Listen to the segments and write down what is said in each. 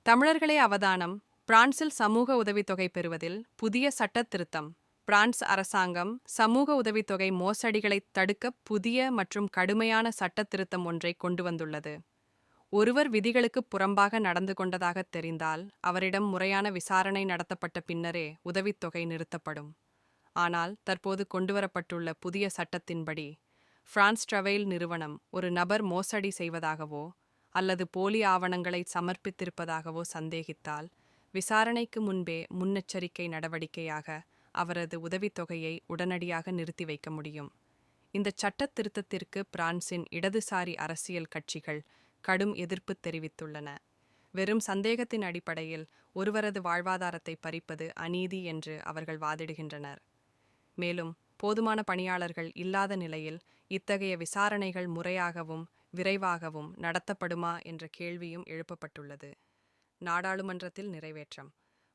தமிழர்களே அவதானம். பிரான்சில் சமூக உதவித்தொகை பெறுவதில் புதிய சட்டத் திருத்தம். பிரான்ஸ் அரசாங்கம் சமூக உதவித்தொகை மோசடிகளைத் தடுக்க புதிய மற்றும் கடுமையான சட்டத் திருத்தம் ஒன்றை கொண்டு வந்துள்ளது. ஒருவர் விதிகளுக்கு புறம்பாக நடந்து கொண்டதாகத் தெரிந்தால் அவரிடம் முறையான விசாரணை நடத்தப்பட்ட பின்னரே உதவித்தொகை நிறுத்தப்படும். ஆனால் தற்போது கொண்டுவரப்பட்டுள்ள புதிய சட்டத்தின்படி பிரான்ஸ் டிராவல் நிறுவனம் ஒரு நபர் மோசடி செய்வதாகவோ அல்லது போலி ஆவணங்களை சமர்ப்பித்திருப்பதாகவோ சந்தேகித்தால் விசாரணைக்கு முன்பே முன்னெச்சரிக்கை நடவடிக்கையாக அவரது உதவித்தொகையை உடனடியாக நிறுத்தி வைக்க முடியும். இந்த சட்டத் திருத்தத்திற்கு பிரான்சின் இடதுசாரி அரசியல் கட்சிகள் கடும் எதிர்ப்பு தெரிவித்துள்ளன. வெறும் சந்தேகத்தின் அடிப்படையில் ஒருவரது வாழ்வாதாரத்தை பறிப்பது அநீதி என்று அவர்கள் வாதிடுகின்றனர். மேலும் போதுமான பணியாளர்கள் இல்லாத நிலையில் இத்தகைய விசாரணைகள் முறையாகவும் விரைவாகவும் நடத்தப்படுமா என்ற கேள்வியும் எழுப்பப்பட்டுள்ளது. நாடாளுமன்றத்தில் நிறைவேற்றம்.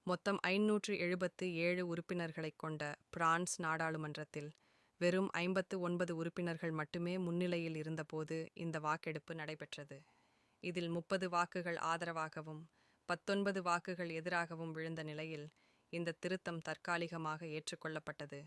மொத்தம் 577 உறுப்பினர்களைக் கொண்ட பிரான்ஸ் நாடாளுமன்றத்தில் வெறும் 59 உறுப்பினர்கள் மட்டுமே முன்னிலையில் இருந்தபோது இந்த வாக்கெடுப்பு நடைபெற்றது. இதில் 30 வாக்குகள் ஆதரவாகவும் 19 வாக்குகள் எதிராகவும் விழுந்த நிலையில் இந்த திருத்தம் தற்காலிகமாக ஏற்றுக்கொள்ளப்பட்டது.